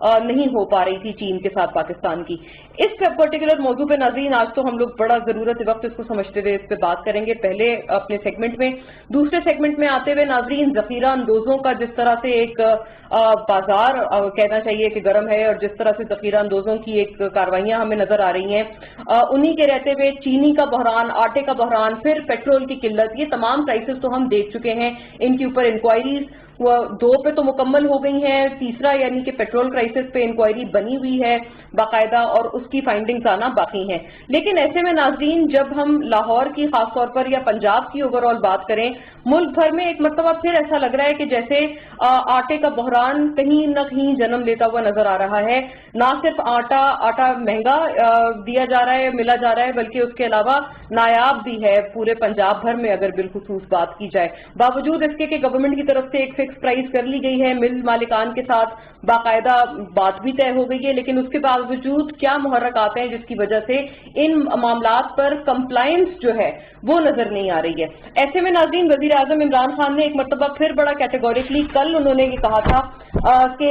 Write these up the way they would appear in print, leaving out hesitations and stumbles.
نہیں ہو پا رہی تھی چین کے ساتھ پاکستان کی. اس پرٹیکولر موضوع پہ ناظرین آج تو ہم لوگ بڑا ضرورت وقت اس کو سمجھتے ہوئے اس پہ بات کریں گے پہلے اپنے سیگمنٹ میں. دوسرے سیگمنٹ میں آتے ہوئے ناظرین ذخیرہ اندوزوں کا جس طرح سے ایک بازار کہنا چاہیے کہ گرم ہے اور جس طرح سے ذخیرہ اندوزوں کی ایک کاروائیاں ہمیں نظر آ رہی ہیں, انہی کے رہتے ہوئے چینی کا بحران, آٹے کا بحران, پھر پیٹرول کی قلت, یہ تمام کرائسس تو ہم دیکھ چکے ہیں. ان کے اوپر انکوائریز 2 پہ تو مکمل ہو گئی ہیں, تیسرا یعنی کہ پیٹرول کرائسس پہ انکوائری بنی ہوئی ہے باقاعدہ اور اس کی فائنڈنگز آنا باقی ہیں. لیکن ایسے میں ناظرین جب ہم لاہور کی خاص طور پر یا پنجاب کی اوور آل بات کریں, ملک بھر میں ایک مرتبہ پھر ایسا لگ رہا ہے کہ جیسے آٹے کا بحران کہیں نہ کہیں جنم لیتا ہوا نظر آ رہا ہے. نہ صرف آٹا مہنگا دیا جا رہا ہے, ملا جا رہا ہے, بلکہ اس کے علاوہ نایاب بھی ہے پورے پنجاب بھر میں اگر بالخصوص بات کی جائے. باوجود اس کے کہ گورنمنٹ کی طرف سے ایک فکس پرائز کر لی گئی ہے, مل مالکان کے ساتھ باقاعدہ بات بھی طے ہو گئی ہے, لیکن اس کے باوجود کیا محرکات ہیں جس کی وجہ سے ان معاملات پر کمپلائنس جو ہے وہ نظر نہیں آ رہی ہے. ایسے میں ناظرین وزیر اعظم عمران خان نے ایک مرتبہ پھر بڑا کیٹیگوریکلی کل انہوں نے یہ کہا تھا کہ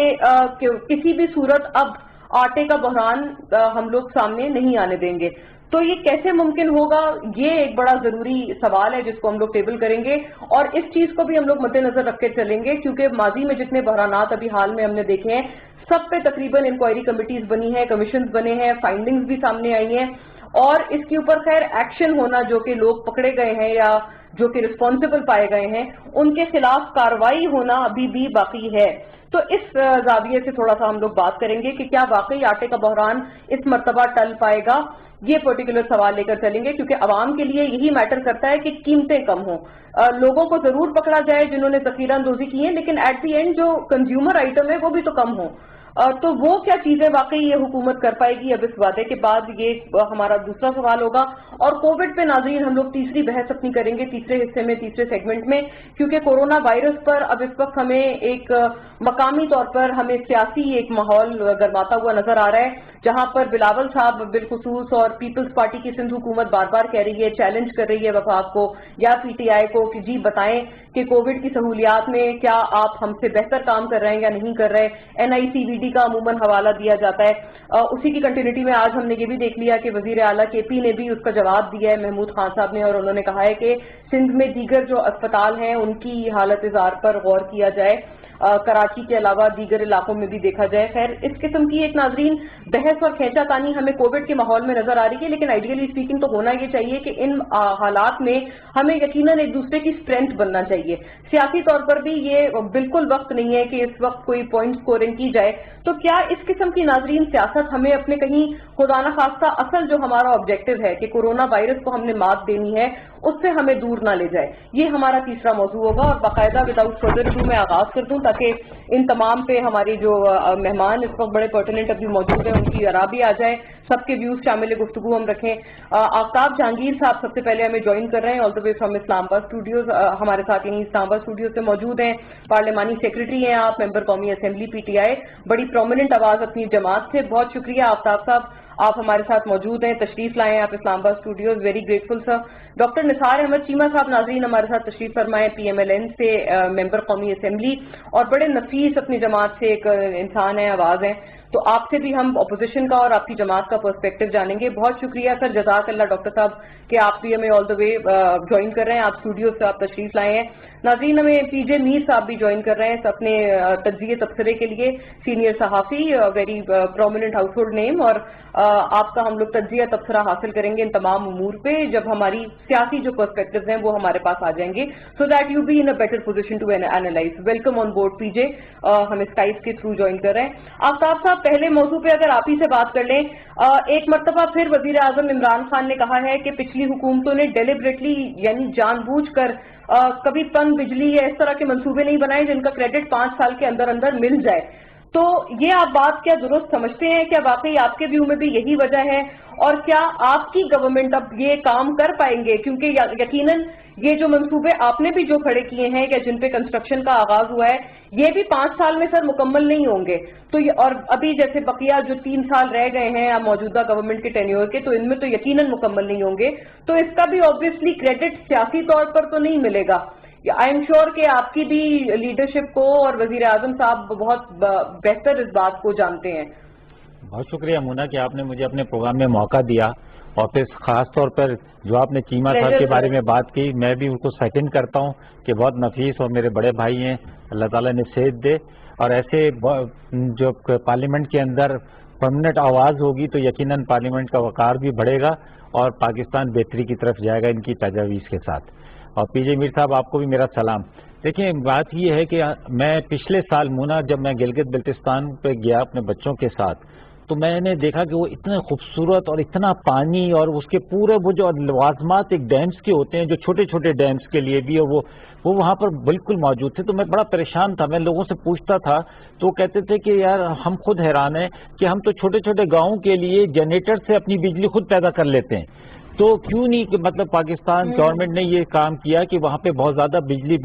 کسی بھی صورت اب آٹے کا بحران ہم لوگ سامنے نہیں آنے دیں گے. تو یہ کیسے ممکن ہوگا, یہ ایک بڑا ضروری سوال ہے جس کو ہم لوگ ٹیبل کریں گے, اور اس چیز کو بھی ہم لوگ مد نظر رکھ کے چلیں گے کیونکہ ماضی میں جتنے بحرانات ابھی حال میں ہم نے دیکھے ہیں سب پہ تقریباً انکوائری کمیٹیز بنی ہیں, کمیشنز بنے ہیں, فائنڈنگز بھی سامنے آئی ہیں, اور اس کے اوپر خیر ایکشن ہونا جو کہ لوگ پکڑے گئے ہیں یا جو کہ رسپانسبل پائے گئے ہیں ان کے خلاف کارروائی ہونا ابھی بھی باقی ہے. تو اس زاویے سے تھوڑا سا ہم لوگ بات کریں گے کہ کیا واقعی آٹے کا بحران اس مرتبہ ٹل پائے گا, یہ پرٹیکولر سوال لے کر چلیں گے کیونکہ عوام کے لیے یہی میٹر کرتا ہے کہ قیمتیں کم ہوں. لوگوں کو ضرور پکڑا جائے جنہوں نے ذخیرہ اندوزی کی ہے, لیکن ایٹ دی اینڈ جو کنزیومر آئٹم ہے وہ بھی تو کم ہوں. تو وہ کیا چیزیں واقعی یہ حکومت کر پائے گی اب اس وعدے کے بعد, یہ ہمارا دوسرا سوال ہوگا. اور کووڈ پہ ناظرین ہم لوگ تیسری بحث اپنی کریں گے تیسرے حصے میں, تیسرے سیگمنٹ میں, کیونکہ کورونا وائرس پر اب اس وقت ہمیں ایک مقامی طور پر ہمیں سیاسی ایک ماحول گرماتا ہوا نظر آ رہا ہے, جہاں پر بلاول صاحب بالخصوص اور پیپلز پارٹی کی سندھ حکومت بار بار کہہ رہی ہے, چیلنج کر رہی ہے وفاق کو یا پی ٹی آئی کو کہ جی بتائیں کہ کووڈ کی سہولیات میں کیا آپ ہم سے بہتر کام کر رہے ہیں یا نہیں کر رہے. NICVD کا عموماً حوالہ دیا جاتا ہے. اسی کی کنٹینیوٹی میں آج ہم نے یہ بھی دیکھ لیا کہ وزیر اعلیٰ KP نے بھی اس کا جواب دیا ہے, محمود خان صاحب نے, اور انہوں نے کہا ہے کہ سندھ میں دیگر جو اسپتال ہیں ان کی حالت زار پر غور کیا جائے, کراچی کے علاوہ دیگر علاقوں میں بھی دیکھا جائے. خیر اس قسم کی ایک ناظرین بحث اور کھینچا تانی ہمیں کووڈ کے ماحول میں نظر آ رہی ہے, لیکن آئیڈیلی اسپیکنگ تو ہونا یہ چاہیے کہ ان حالات میں ہمیں یقیناً ایک دوسرے کی اسٹرینتھ بننا چاہیے. سیاسی طور پر بھی یہ بالکل وقت نہیں ہے کہ اس وقت کوئی پوائنٹ سکورنگ کی جائے. تو کیا اس قسم کی ناظرین سیاست ہمیں اپنے کہیں خدا نخواستہ اصل جو ہمارا آبجیکٹو ہے کہ کورونا وائرس کو ہم نے مات دینی ہے اس سے ہمیں دور نہ لے جائے, یہ ہمارا تیسرا موضوع ہوگا. اور باقاعدہ وداؤٹ فردر ڈو میں آغاز کر دوں تاکہ ان تمام پہ ہماری جو مہمان اس وقت بڑے پرٹیننٹ ابھی موجود ہیں ان کی آراء بھی آ جائے, سب کے ویوز شامل گفتگو ہم رکھیں. آفتاب جہانگیر صاحب سب سے پہلے ہمیں جوائن کر رہے ہیں آل دا وے فرام اسلام آباد اسٹوڈیوز, ہمارے ساتھ یہیں اسلام آباد اسٹوڈیو سے موجود ہیں. پارلیمانی سیکرٹری ہیں آپ, ممبر قومی اسمبلی PTI, بڑی پرومیننٹ آواز اپنی جماعت سے. بہت شکریہ آفتاب صاحب, آپ ہمارے ساتھ موجود ہیں, تشریف لائے ہیں آپ اسلام آباد اسٹوڈیوز, ویری گریٹفل سر. ڈاکٹر نثار احمد چیمہ صاحب ناظرین ہمارے ساتھ تشریف فرمائے, PMLN سے ممبر قومی اسمبلی اور بڑے نفیس اپنی جماعت سے ایک انسان ہیں, آواز ہیں. تو آپ سے بھی ہم اپوزیشن کا اور آپ کی جماعت کا پرسپیکٹو جانیں گے. بہت شکریہ سر, جزاک اللہ ڈاکٹر صاحب کہ آپ بھی ہمیں آل دا وے جوائن کر رہے ہیں, آپ اسٹوڈیو سے آپ تشریف لائے ہیں. ناظرین ہمیں PJ میر صاحب بھی جوائن کر رہے ہیں اپنے تجزیے تبصرے کے لیے, سینئر صحافی, ویری پرومیننٹ ہاؤس ہولڈ نیم, اور آپ کا ہم لوگ تجزیہ تبصرہ حاصل کریں گے ان تمام امور پہ جب ہماری سیاسی جو پرسپیکٹوز ہیں وہ ہمارے پاس آ جائیں گے, so that you be in a better position to analyse. Welcome on board PJ, ہم اسکائپ کے تھرو جوائن کر رہے ہیں. آفتاب صاحب پہلے موضوع پہ اگر آپ ہی سے بات کر لیں, ایک مرتبہ پھر وزیر اعظم عمران خان نے کہا ہے کہ پچھلی حکومتوں نے ڈیلیبریٹلی یعنی جان بوجھ کر کبھی پن بجلی یا اس طرح کے منصوبے نہیں بنائے جن کا کریڈٹ 5 سال کے اندر اندر مل جائے. تو یہ آپ بات کیا درست سمجھتے ہیں, کیا واقعی آپ کے ویو میں بھی یہی وجہ ہے, اور کیا آپ کی گورنمنٹ اب یہ کام کر پائیں گے, کیونکہ یقیناً یہ جو منصوبے آپ نے بھی جو کھڑے کیے ہیں یا جن پہ کنسٹرکشن کا آغاز ہوا ہے یہ بھی 5 سال میں سر مکمل نہیں ہوں گے. تو اور ابھی جیسے بقیہ جو 3 سال رہ گئے ہیں موجودہ گورنمنٹ کے ٹینیور کے, تو ان میں تو یقیناً مکمل نہیں ہوں گے. تو اس کا بھی آبویسلی کریڈٹ سیاسی طور پر تو نہیں ملے گا, آئی ایم شیور کہ آپ کی بھی لیڈرشپ کو اور وزیر اعظم صاحب بہت بہتر اس بات کو جانتے ہیں. بہت شکریہ مونا کہ آپ نے مجھے اپنے پروگرام میں موقع دیا، اور پھر خاص طور پر جو آپ نے چیمہ صاحب کے بارے میں بات کی، میں بھی ان کو سیکنڈ کرتا ہوں کہ بہت نفیس اور میرے بڑے بھائی ہیں، اللہ تعالیٰ نے صحت دے. اور ایسے جو پارلیمنٹ کے اندر پرماننٹ آواز ہوگی تو یقیناً پارلیمنٹ کا وقار بھی بڑھے گا اور پاکستان بہتری کی طرف جائے گا ان کی تجاویز کے ساتھ. اور پی جے میر صاحب آپ کو بھی میرا سلام. دیکھیں بات یہ ہے کہ میں پچھلے سال مونا جب میں گلگت بلتستان پہ گیا اپنے بچوں کے ساتھ، تو میں نے دیکھا کہ وہ اتنے خوبصورت اور اتنا پانی اور اس کے پورے وہ جو لوازمات ایک ڈیمز کے ہوتے ہیں جو چھوٹے چھوٹے ڈیمز کے لیے بھی، اور وہ وہاں پر بالکل موجود تھے. تو میں بڑا پریشان تھا، میں لوگوں سے پوچھتا تھا تو وہ کہتے تھے کہ یار ہم خود حیران ہیں کہ ہم تو چھوٹے چھوٹے گاؤں کے لیے جنریٹر سے اپنی بجلی خود پیدا کر لیتے ہیں، تو کیوں نہیں کہ مطلب پاکستان گورنمنٹ نے یہ کام کیا کہ وہاں پہ بہت زیادہ بجلی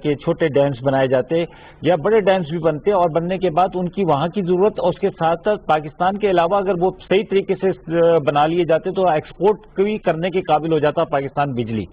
کے چھوٹے ڈیمز بنائے جاتے یا بڑے ڈیمز بھی بنتے، اور بننے کے بعد ان کی وہاں کی ضرورت اور اس کے ساتھ ساتھ پاکستان کے علاوہ اگر وہ صحیح طریقے سے بنا لیے جاتے تو ایکسپورٹ بھی کرنے کے قابل ہو جاتا پاکستان بجلی.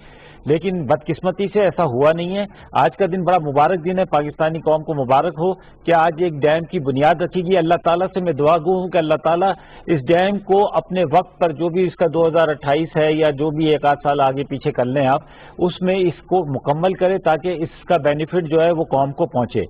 لیکن بدقسمتی سے ایسا ہوا نہیں ہے. آج کا دن بڑا مبارک دن ہے، پاکستانی قوم کو مبارک ہو کہ آج ایک ڈیم کی بنیاد رکھی گئی. اللہ تعالیٰ سے میں دعا گو ہوں کہ اللہ تعالیٰ اس ڈیم کو اپنے وقت پر، جو بھی اس کا 2028 ہے یا جو بھی ایک آدھ سال آگے پیچھے کر لیں آپ، اس میں اس کو مکمل کرے تاکہ اس کا بینیفٹ جو ہے وہ قوم کو پہنچے.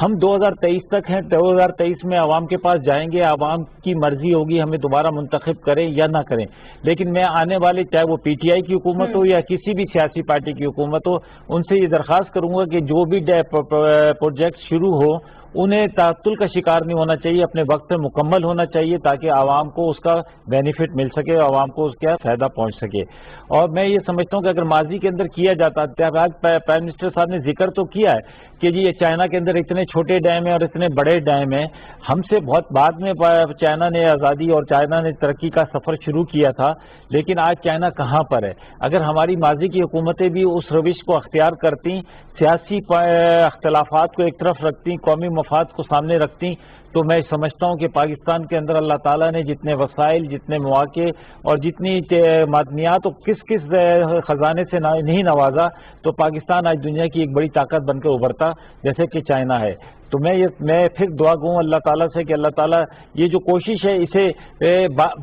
ہم 2023 تک ہیں، 2023 میں عوام کے پاس جائیں گے، عوام کی مرضی ہوگی ہمیں دوبارہ منتخب کریں یا نہ کریں. لیکن میں آنے والے چاہے وہ پی ٹی آئی کی حکومت ہو یا کسی بھی سیاسی پارٹی کی حکومت ہو، ان سے یہ درخواست کروں گا کہ جو بھی پروجیکٹ شروع ہو انہیں تعطل کا شکار نہیں ہونا چاہیے، اپنے وقت پہ مکمل ہونا چاہیے تاکہ عوام کو اس کا بینیفٹ مل سکے، عوام کو اس کا فائدہ پہنچ سکے. اور میں یہ سمجھتا ہوں کہ اگر ماضی کے اندر کیا جاتا، آج پرائم منسٹر صاحب نے ذکر تو کیا ہے کہ جی یہ چائنا کے اندر اتنے چھوٹے ڈیم ہیں اور اتنے بڑے ڈیم ہیں، ہم سے بہت بعد میں چائنا نے آزادی اور چائنا نے ترقی کا سفر شروع کیا تھا، لیکن آج چائنا کہاں پر ہے؟ اگر ہماری ماضی کی حکومتیں بھی اس روش کو اختیار کرتی، سیاسی اختلافات کو ایک طرف رکھتی، قومی مفاد کو سامنے رکھتی، تو میں سمجھتا ہوں کہ پاکستان کے اندر اللہ تعالیٰ نے جتنے وسائل، جتنے مواقع اور جتنی معدنیات اور کس خزانے سے نہیں نوازا، تو پاکستان آج دنیا کی ایک بڑی طاقت بن کے ابھرتا جیسے کہ چائنا ہے. تو میں پھر دعا گوں اللہ تعالیٰ سے کہ اللہ تعالیٰ یہ جو کوشش ہے اسے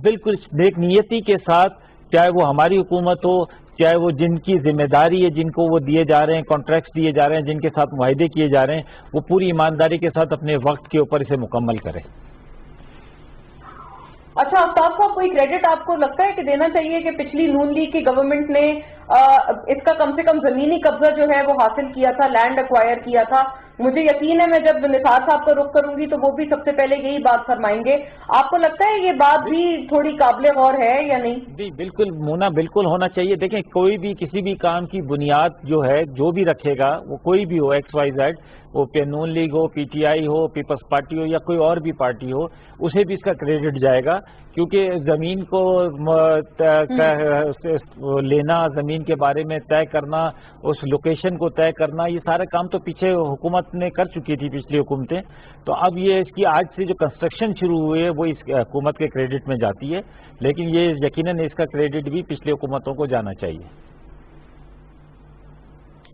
بالکل نیک نیتی کے ساتھ، چاہے وہ ہماری حکومت ہو، چاہے وہ جن کی ذمہ داری ہے، جن کو وہ دیے جا رہے ہیں، کانٹریکٹس دیے جا رہے ہیں، جن کے ساتھ معاہدے کیے جا رہے ہیں، وہ پوری ایمانداری کے ساتھ اپنے وقت کے اوپر اسے مکمل کرے. اچھا آفتاب صاحب، کوئی کریڈٹ آپ کو لگتا ہے کہ دینا چاہیے کہ پچھلی نون لیگ کی گورنمنٹ نے اس کا کم سے کم زمینی قبضہ جو ہے وہ حاصل کیا تھا، لینڈ ایکوائر کیا تھا؟ مجھے یقین ہے میں جب نثار صاحب کا رخ کروں گی تو وہ بھی سب سے پہلے یہی بات فرمائیں گے. آپ کو لگتا ہے یہ بات بھی تھوڑی قابل غور ہے یا نہیں؟ جی بالکل مونا، بالکل ہونا چاہیے. دیکھیں کوئی بھی کسی بھی کام کی بنیاد جو ہے جو بھی رکھے گا، وہ کوئی بھی ہو ایکس وائی زیڈ، وہ نون لیگ ہو، پی ٹی آئی ہو، پیپلز پارٹی ہو یا کوئی اور بھی پارٹی ہو، اسے بھی اس کا کریڈٹ جائے گا. کیونکہ زمین کو لینا، زمین کے بارے میں طے کرنا، اس لوکیشن کو طے کرنا، یہ سارے کام تو پیچھے حکومت نے کر چکی تھی، پچھلی حکومتیں. تو اب یہ اس کی آج سے جو کنسٹرکشن شروع ہوئی ہے وہ اس حکومت کے کریڈٹ میں جاتی ہے، لیکن یہ یقیناً اس کا کریڈٹ بھی پچھلی حکومتوں کو جانا چاہیے.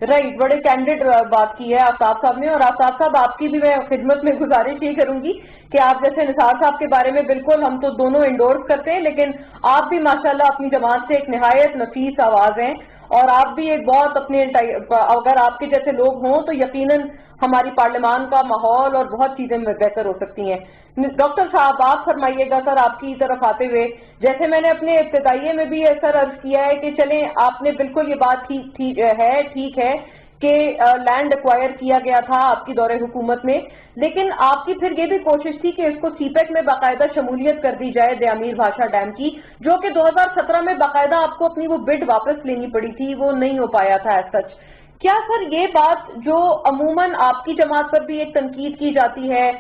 رائٹ، بڑے کینڈیڈ بات کی ہے آفتاب صاحب نے. اور آفتاب صاحب آپ کی بھی میں خدمت میں گزارش یہ کروں گی کہ آپ جیسے نثار صاحب کے بارے میں بالکل ہم تو دونوں انڈورس کرتے ہیں، لیکن آپ بھی ماشاءاللہ اپنی جماعت سے ایک نہایت نفیس آواز ہیں، اور آپ بھی ایک بہت اپنے اگر آپ کے جیسے لوگ ہوں تو یقیناً ہماری پارلیمان کا ماحول اور بہت چیزیں بہتر ہو سکتی ہیں. ڈاکٹر صاحب آپ فرمائیے گا سر، آپ کی طرف آتے ہوئے، جیسے میں نے اپنے ابتدائیے میں بھی سر عرض کیا ہے کہ چلیں آپ نے بالکل یہ بات ٹھیک ہے کہ لینڈ ایکوائر کیا گیا تھا آپ کی دور حکومت میں، لیکن آپ کی پھر یہ بھی کوشش تھی کہ اس کو سی پیک میں باقاعدہ شمولیت کر دی جائے دیامیر بھاشا ڈیم کی، جو کہ 2017 میں باقاعدہ آپ کو اپنی وہ بڈ واپس لینی پڑی تھی، وہ نہیں ہو پایا تھا ایز سچ. کیا سر یہ بات جو عموماً آپ کی جماعت پر بھی ایک تنقید کی جاتی ہے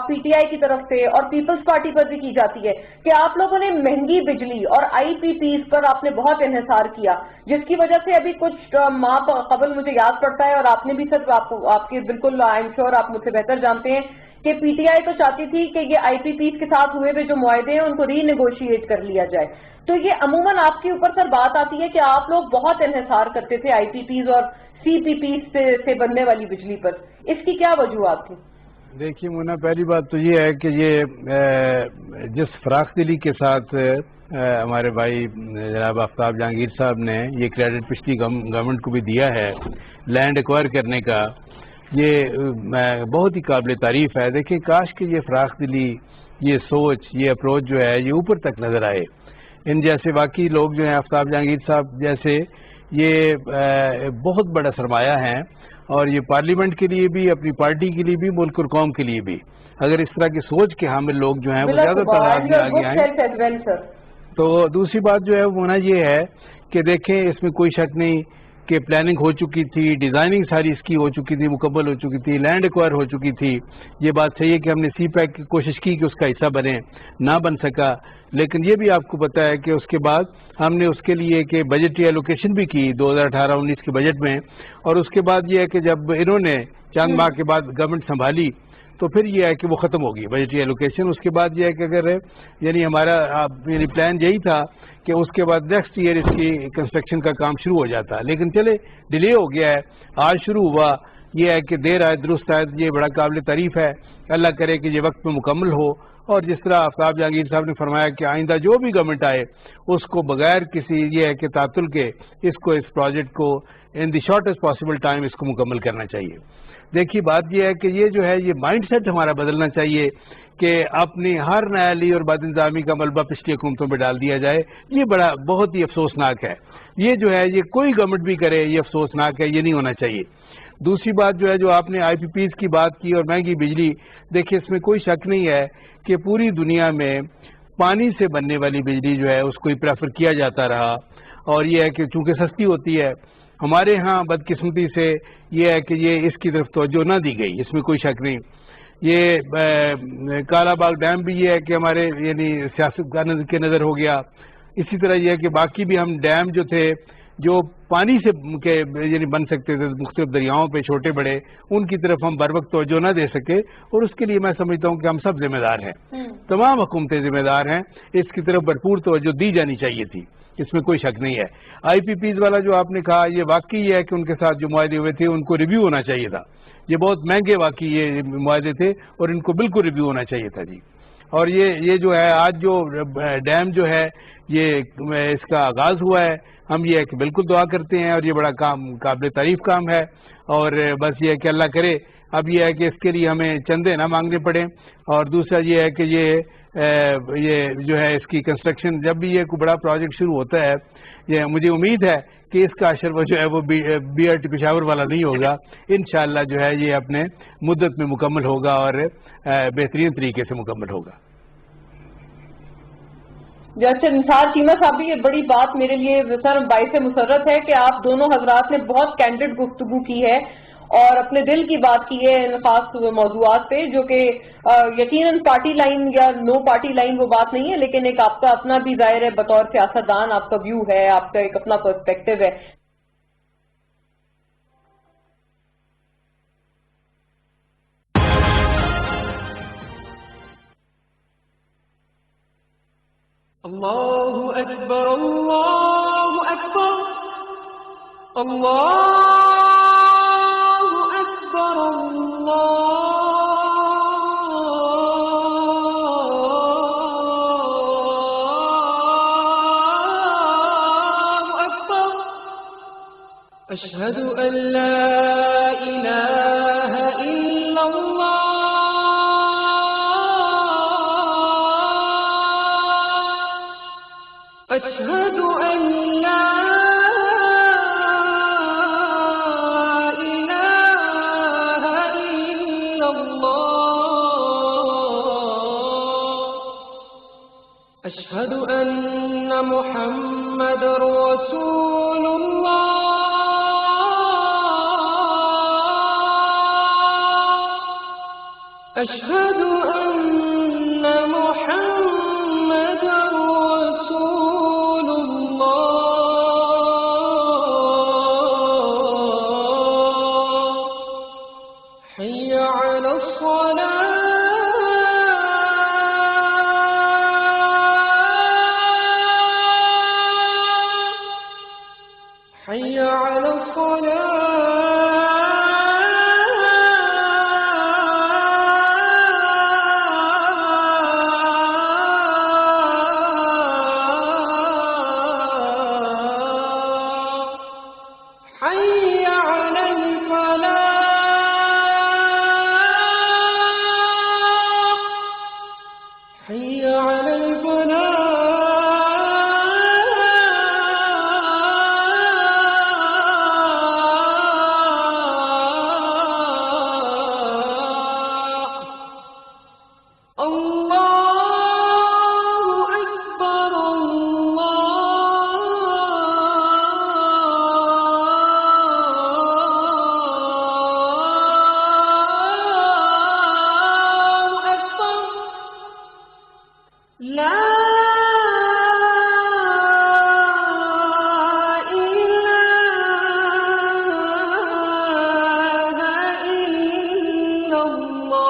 پی ٹی آئی کی طرف سے اور پیپلز پارٹی پر بھی کی جاتی ہے کہ آپ لوگوں نے مہنگی بجلی اور آئی پی پیز پر آپ نے بہت انحصار کیا، جس کی وجہ سے ابھی کچھ ماہ قبل مجھے یاد پڑتا ہے، اور آپ نے بھی سر آپ کے بالکل آئی ایم شیور آپ مجھ سے بہتر جانتے ہیں کہ پی ٹی آئی تو چاہتی تھی کہ یہ آئی پی پیز کے ساتھ ہوئے ہوئے جو معاہدے ہیں ان کو ری نیگوشیٹ کر لیا جائے. تو یہ عموماً آپ کے اوپر سر بات آتی ہے کہ آپ لوگ بہت انحصار کرتے تھے آئی پی پیز اور سی پی پیز سے بننے والی بجلی پر. اس کی کیا وجوہات تھی؟ دیکھیے مونا، پہلی بات تو یہ ہے کہ یہ جس فراخ دلی کے ساتھ ہمارے بھائی جناب آفتاب جہانگیر صاحب نے یہ کریڈٹ پچھلی گورنمنٹ کو بھی دیا ہے لینڈ ایکوائر کرنے کا، یہ بہت ہی قابل تعریف ہے. دیکھیں کاش کہ یہ فراخ دلی، یہ سوچ، یہ اپروچ جو ہے یہ اوپر تک نظر آئے. ان جیسے باقی لوگ جو ہیں آفتاب جہانگیر صاحب جیسے، یہ بہت بڑا سرمایہ ہیں، اور یہ پارلیمنٹ کے لیے بھی، اپنی پارٹی کے لیے بھی، ملک اور قوم کے لیے بھی. اگر اس طرح کی سوچ کے حامل لوگ جو ہیں وہ زیادہ تعداد میں آگے آئیں. تو دوسری بات جو ہے وہ ہونا یہ ہے کہ دیکھیں اس میں کوئی شک نہیں کہ پلاننگ ہو چکی تھی، ڈیزائننگ ساری اس کی ہو چکی تھی، مکمل ہو چکی تھی، لینڈ ایکوائر ہو چکی تھی. یہ بات صحیح ہے کہ ہم نے سی پیک کی کوشش کی کہ اس کا حصہ بنے، نہ بن سکا. لیکن یہ بھی آپ کو پتہ ہے کہ اس کے بعد ہم نے اس کے لیے کہ بجٹری ایلوکیشن بھی کی 2018-19 کے بجٹ میں. اور اس کے بعد یہ ہے کہ جب انہوں نے چند ماہ کے بعد گورنمنٹ سنبھالی تو پھر یہ ہے کہ وہ ختم ہوگی بجٹری ایلوکیشن. اس کے بعد یہ ہے کہ اگر یعنی ہمارا پلان یہی تھا کہ اس کے بعد نیکسٹ ایئر اس کی کنسٹرکشن کا کام شروع ہو جاتا، لیکن چلے ڈیلے ہو گیا ہے. آج شروع ہوا، یہ ہے کہ دیر آئے درست آئے، یہ بڑا قابل تعریف ہے. اللہ کرے کہ یہ وقت میں مکمل ہو. اور جس طرح آفتاب جہانگیر صاحب نے فرمایا کہ آئندہ جو بھی گورنمنٹ آئے اس کو بغیر کسی یہ ہے کہ تعطل کے اس پروجیکٹ کو ان دی شارٹیسٹ پاسبل ٹائم اس کو مکمل کرنا چاہیے. دیکھیے بات یہ ہے کہ یہ جو ہے یہ مائنڈ سیٹ ہمارا بدلنا چاہیے کہ اپنی ہر نااہلی اور بد انتظامی کا ملبہ پچھلی حکومتوں میں ڈال دیا جائے. یہ بہت ہی افسوسناک ہے. یہ جو ہے یہ کوئی گورنمنٹ بھی کرے یہ افسوسناک ہے، یہ نہیں ہونا چاہیے. دوسری بات جو ہے جو آپ نے آئی پی پیز کی بات کی اور مہنگی بجلی، دیکھیں اس میں کوئی شک نہیں ہے کہ پوری دنیا میں پانی سے بننے والی بجلی جو ہے اس کو ہی پریفر کیا جاتا رہا. اور یہ ہے کہ چونکہ سستی ہوتی ہے، ہمارے ہاں بدقسمتی سے یہ ہے کہ یہ اس کی طرف توجہ نہ دی گئی، اس میں کوئی شک نہیں. یہ کالا باغ ڈیم بھی یہ ہے کہ ہمارے یعنی سیاست کے نظر ہو گیا. اسی طرح یہ ہے کہ باقی بھی ہم ڈیم جو تھے جو پانی سے یعنی بن سکتے تھے مختلف دریاؤں پہ چھوٹے بڑے، ان کی طرف ہم بر وقت توجہ نہ دے سکے. اور اس کے لیے میں سمجھتا ہوں کہ ہم سب ذمہ دار ہیں، تمام حکومتیں ذمہ دار ہیں. اس کی طرف بھرپور توجہ دی جانی چاہیے تھی، اس میں کوئی شک نہیں ہے. آئی پی پیز والا جو آپ نے کہا، یہ واقعی ہے کہ ان کے ساتھ جو معاہدے ہوئے تھے ان کو ریویو ہونا چاہیے تھا. یہ بہت مہنگے واقعی یہ معاہدے تھے اور ان کو بالکل ریویو ہونا چاہیے تھا جی. اور یہ جو ہے آج جو ڈیم جو ہے یہ اس کا آغاز ہوا ہے، ہم یہ ہے کہ بالکل دعا کرتے ہیں اور یہ بڑا قابل تعریف کام ہے. اور بس یہ ہے کہ اللہ کرے اب یہ ہے کہ اس کے لیے ہمیں چندے نہ مانگنے پڑیں. اور دوسرا یہ ہے کہ یہ جو ہے اس کی کنسٹرکشن جب بھی یہ کوئی بڑا پروجیکٹ شروع ہوتا ہے، یہ مجھے امید ہے کہ اس کا اشر وہ جو ہے وہ بی آر ٹی پشاور والا نہیں ہوگا. انشاءاللہ جو ہے یہ اپنے مدت میں مکمل ہوگا اور بہترین طریقے سے مکمل ہوگا. جیسے نثار چیمہ صاحب بھی یہ بڑی بات میرے لیے سر باعث مسرت ہے کہ آپ دونوں حضرات نے بہت کینڈڈ گفتگو کی ہے اور اپنے دل کی بات کی ہے ان خاص موضوعات پہ، جو کہ یقیناً پارٹی لائن یا نو پارٹی لائن وہ بات نہیں ہے، لیکن ایک آپ کا اپنا بھی ظاہر ہے بطور سیاستدان آپ کا ویو ہے، آپ کا ایک اپنا پرسپیکٹو ہے. اللہ اکبر اللہ اکبر اللہ اکبر اللہ اکبر اشہد ان لا الہ الا اللہ أشهد أن لا إله إلا الله أشهد أن محمد رسول الله أشهد أن محمد رسول الله حي على الصلاة حي على الصلاة حي على الفلاح حي على الفلاح الله أكبر الله أكبر لا إله إلا الله.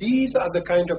these are the kind of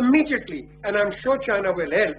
immediately, and I'm sure China will help,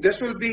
this will be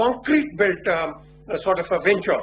concrete built sort of a venture,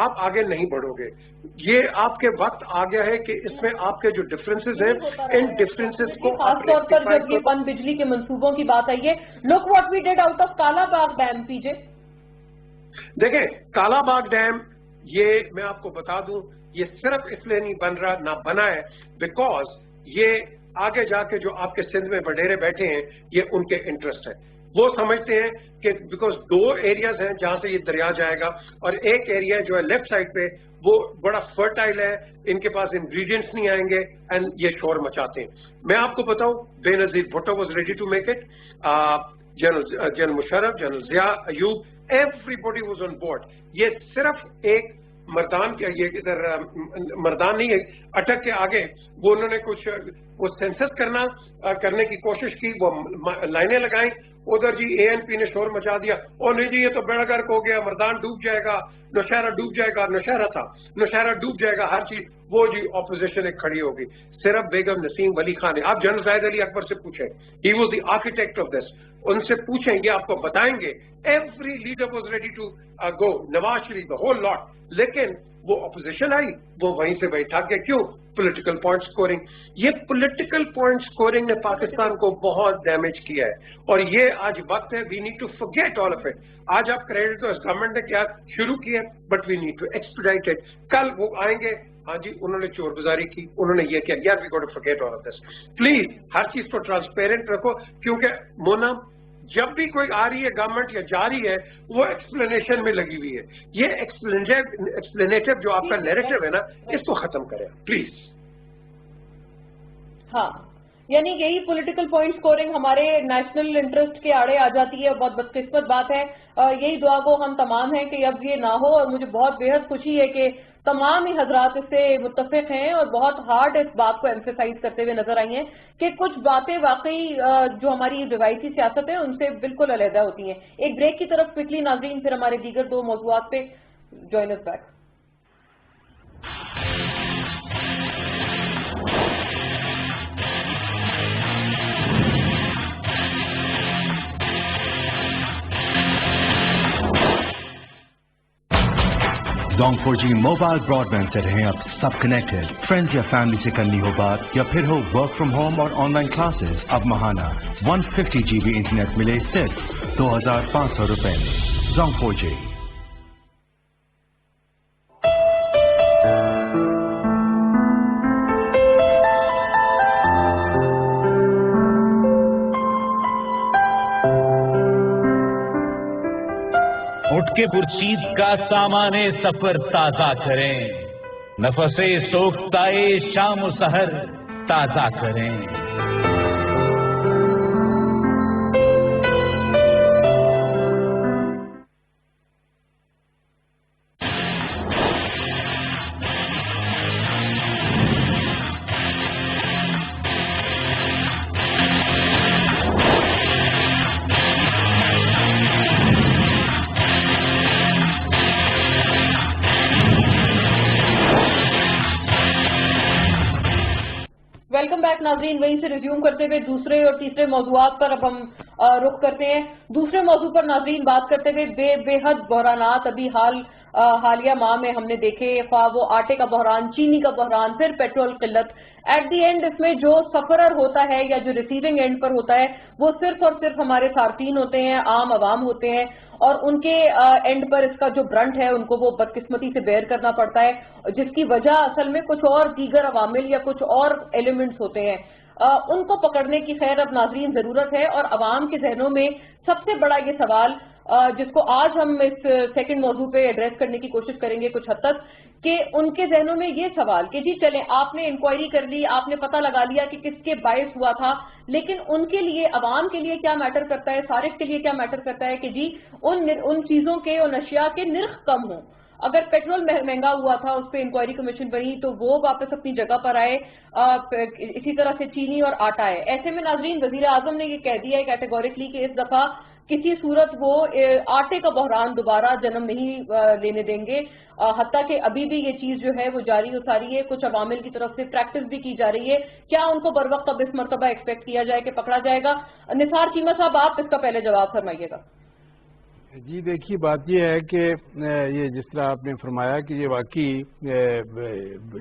آپ آگے نہیں بڑھو گے. یہ آپ کے وقت آ گیا ہے کہ اس میں آپ کے جو ڈفرینسز ہیں ان ڈفرینسز کو خاص طور پر جب یہ پن بجلی کے منصوبوں کی بات آئی ہے. Look what we did out of Kala Bagh dam. پی جے دیکھیں کالا باغ ڈیم یہ میں آپ کو بتا دوں یہ صرف اس لیے نہیں بن رہا نہ بنا ہے بیکاز یہ آگے جا کے جو آپ کے سندھ میں وڈیرے بیٹھے ہیں یہ ان کے انٹرسٹ ہے. وہ سمجھتے ہیں کہ بیکاز 2 ایریاز ہیں جہاں سے یہ دریا جائے گا اور ایک ایریا جو ہے لیفٹ سائڈ پہ وہ بڑا فرٹائل ہے, ان کے پاس انگریڈینٹس نہیں آئیں گے اینڈ یہ شور مچاتے ہیں. میں آپ کو بتاؤں Benazir Bhutto was ready to make it, general Musharraf, general Zia, Ayub, everybody was on board. یہ صرف ایک مردان کے یہ ادھر مردان نہیں ہے اٹک کے آگے وہ انہوں نے کچھ وہ سینسس کرنے کی کوشش کی, وہ لائنیں لگائیں, ادھر جی اے این پی نے شور مچا دیا, اور نہیں جی یہ تو بیڑا گرک ہو گیا, مردان ڈوب جائے گا, نوشہرہ ڈوب جائے گا, نوشہرہ ڈوب جائے گا, ہر چیز. وہ جی اپوزیشن ایک کھڑی ہوگی, صرف بیگم نسیم ولی خان ہے. آپ جنرل زاہد علی اکبر سے پوچھیں, he was the architect of this, ان سے پوچھیں یہ آپ کو بتائیں گے. Every leader was ready to go, Nawaz Sharif the whole lot, لیکن وہ اپوزیشن آئی وہ وہیں سے وہیں تھک گئے. کیوں؟ Political point scoring. یہ پولیٹیکل پوائنٹ سکورنگ نے پاکستان کو بہت ڈیمیج کیا ہے, اور یہ آج وقت ہے we need to forget all of it. آج آپ کریڈٹ تو اس گورنمنٹ نے کیا شروع کیا but we need to expedite it. کل وہ آئیں گے ہاں جی انہوں نے چور گزاری کی, انہوں نے یہ کیا, یار we got to forget all of this. Please ہر چیز کو ٹرانسپیرنٹ رکھو, کیونکہ مونا جب بھی کوئی آ رہی ہے گورنمنٹ یا جا رہی ہے وہ ایکسپلینیشن میں لگی ہوئی ہے. یہ ایکسپلینیٹو جو آپ کا نیریٹو ہے نا اس کو ختم کریں پلیز. ہاں یعنی یہی پولیٹیکل پوائنٹ سکورنگ ہمارے نیشنل انٹرسٹ کے آڑے آ جاتی ہے. بہت بدقسمت بات ہے. یہی دعا کو ہم تمام ہیں کہ اب یہ نہ ہو, اور مجھے بہت بے حد خوشی ہے کہ تمام ہی حضرات اس سے متفق ہیں اور بہت ہارڈ اس بات کو ایمفیسائز کرتے ہوئے نظر آئی ہیں کہ کچھ باتیں واقعی جو ہماری روایتی سیاست ہے ان سے بالکل علیحدہ ہوتی ہیں. ایک بریک کی طرف کوئکلی ناظرین, پھر ہمارے دیگر 2 موضوعات پہ join us back. Zong 4G mobile broadband سے رہیں اب سب کنیکٹڈ. فرینڈز یا فیملی سے کرنی ہو بات یا پھر ہو ورک فرام ہوم اور آن لائن کلاسز, اب ماہانہ 150 GB انٹرنیٹ ملے صرف 2500 روپے. Zong 4G. اٹھ کے پرچیز کا سامان سفر تازہ کریں, نفس سوختائے شام و سحر تازہ کریں. ویلکم بیک ناظرین. وہیں سے ریزیوم کرتے ہوئے دوسرے اور تیسرے موضوعات پر اب ہم رخ کرتے ہیں. دوسرے موضوع پر ناظرین بات کرتے ہوئے بے حد بحرانات ابھی حالیہ ماہ میں ہم نے دیکھے, خواہ وہ آٹے کا بحران, چینی کا بحران, پھر پیٹرول قلت. ایٹ دی اینڈ اس میں جو سفرر ہوتا ہے یا جو ریسیونگ اینڈ پر ہوتا ہے وہ صرف اور صرف ہمارے صارفین ہوتے ہیں, عام عوام ہوتے ہیں, اور ان کے اینڈ پر اس کا جو برنٹ ہے ان کو وہ بدقسمتی سے بیئر کرنا پڑتا ہے, جس کی وجہ اصل میں کچھ اور دیگر عوامل یا کچھ اور ایلیمنٹس ہوتے ہیں. ان کو پکڑنے کی خیر اب ناظرین ضرورت ہے, اور عوام کے ذہنوں میں سب سے بڑا یہ سوال جس کو آج ہم اس سیکنڈ موضوع پہ ایڈریس کرنے کی کوشش کریں گے کچھ حد تک, کہ ان کے ذہنوں میں یہ سوال کہ جی چلیں آپ نے انکوائری کر لی, آپ نے پتہ لگا لیا کہ کس کے باعث ہوا تھا, لیکن ان کے لیے, عوام کے لیے کیا میٹر کرتا ہے, صارف کے لیے کیا میٹر کرتا ہے کہ جی ان چیزوں کے, ان اشیاء کے نرخ کم ہوں. اگر پیٹرول مہنگا ہوا تھا اس پہ انکوائری کمیشن بنی تو وہ واپس اپنی جگہ پر آئے, اسی طرح سے چینی اور آٹا ہے. ایسے میں ناظرین وزیر اعظم نے یہ کہہ دیا ہے کیٹیگوریکلی کہ اس دفعہ کسی صورت وہ آٹے کا بحران دوبارہ جنم نہیں لینے دیں گے, حتیٰ کہ ابھی بھی یہ چیز جو ہے وہ جاری و ساری ہے, کچھ عوامل کی طرف سے پریکٹس بھی کی جا رہی ہے. کیا ان کو بر وقت اب اس مرتبہ ایکسپیکٹ کیا جائے کہ پکڑا جائے گا؟ نثار چیمہ صاحب آپ اس کا پہلے جواب فرمائیے گا. جی دیکھیے بات یہ ہے کہ یہ جس طرح آپ نے فرمایا کہ یہ واقعی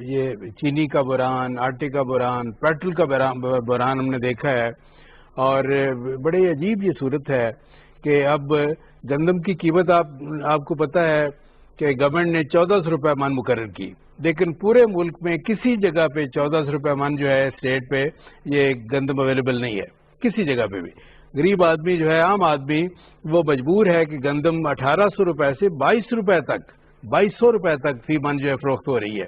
یہ چینی کا بحران، آٹے کا بحران، پیٹرول کا بحران ہم نے دیکھا ہے، اور بڑے عجیب یہ صورت ہے کہ اب گندم کی قیمت آپ کو پتہ ہے کہ گورنمنٹ نے 1400 روپے من مقرر کی، لیکن پورے ملک میں کسی جگہ پہ 1400 روپے من جو ہے اسٹیٹ پہ یہ گندم اویلیبل نہیں ہے، کسی جگہ پہ بھی۔ غریب آدمی جو ہے، عام آدمی، وہ مجبور ہے کہ گندم 1800 روپے سے 2200 روپے تک 2200 روپے تک فی من جو ہے فروخت ہو رہی ہے۔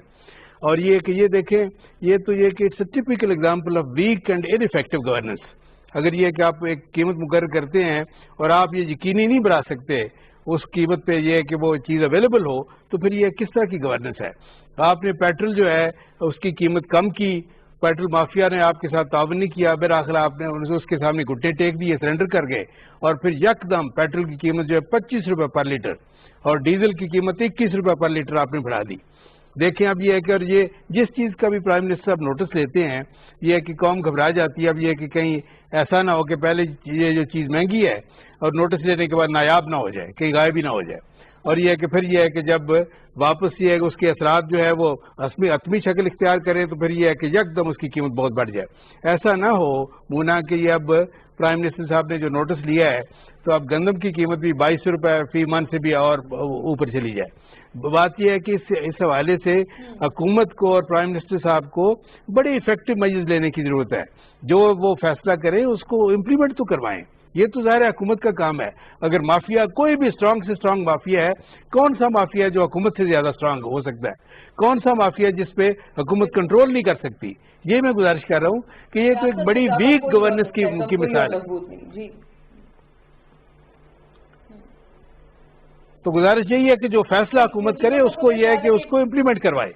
اور یہ کہ یہ دیکھیں، یہ تو یہ کہ it's a typical example of weak and ineffective governance. اگر یہ کہ آپ ایک قیمت مقرر کرتے ہیں اور آپ یہ یقینی نہیں بنا سکتے اس قیمت پہ یہ کہ وہ چیز اویلیبل ہو، تو پھر یہ کس طرح کی گورننس ہے؟ آپ نے پیٹرول جو ہے اس کی قیمت کم کی، پیٹرول مافیا نے آپ کے ساتھ تعاون نہیں کیا، بالآخر آپ نے اس کے سامنے گھٹنے ٹیک دیے، سرنڈر کر گئے، اور پھر یکدم پیٹرول کی قیمت جو ہے 25 روپے پر لیٹر اور ڈیزل کی قیمت 21 روپے پر لیٹر آپ نے بڑھا دی۔ دیکھیں اب یہ ہے کہ اور یہ جس چیز کا بھی پرائم منسٹر اب نوٹس لیتے ہیں، یہ ہے کہ قوم گھبرا جاتی ہے۔ اب یہ ہے کہ کہیں ایسا نہ ہو کہ پہلے یہ جو چیز مہنگی ہے اور نوٹس لینے کے بعد نایاب نہ ہو جائے، کہیں غائب ہی نہ ہو جائے، اور یہ ہے کہ پھر یہ ہے کہ جب واپس یہ ہے کہ اس کے اثرات جو ہے وہ حتمی شکل اختیار کریں تو پھر یہ ہے کہ یکدم اس کی قیمت بہت بڑھ جائے۔ ایسا نہ ہو مونا کہ یہ اب پرائم منسٹر صاحب نے جو نوٹس لیا ہے تو اب گندم کی قیمت بھی 2200 روپے فی من سے بھی اور اوپر چلی جائے۔ بات یہ ہے کہ اس حوالے سے حکومت کو اور پرائم منسٹر صاحب کو بڑے افیکٹو میجرز لینے کی ضرورت ہے۔ جو وہ فیصلہ کریں اس کو امپلیمنٹ تو کروائیں، یہ تو ظاہر ہے حکومت کا کام ہے۔ اگر مافیا کوئی بھی اسٹرانگ سے اسٹرانگ مافیا ہے، کون سا مافیا ہے جو حکومت سے زیادہ اسٹرانگ ہو سکتا ہے؟ کون سا مافیا جس پہ حکومت کنٹرول نہیں کر سکتی؟ یہ میں گزارش کر رہا ہوں کہ یہ تو ایک بڑی ویک گورننس کی مثال ہے۔ تو گزارش یہی ہے کہ جو فیصلہ حکومت کرے اس کو یہ ہے کہ اس کو امپلیمنٹ کروائے۔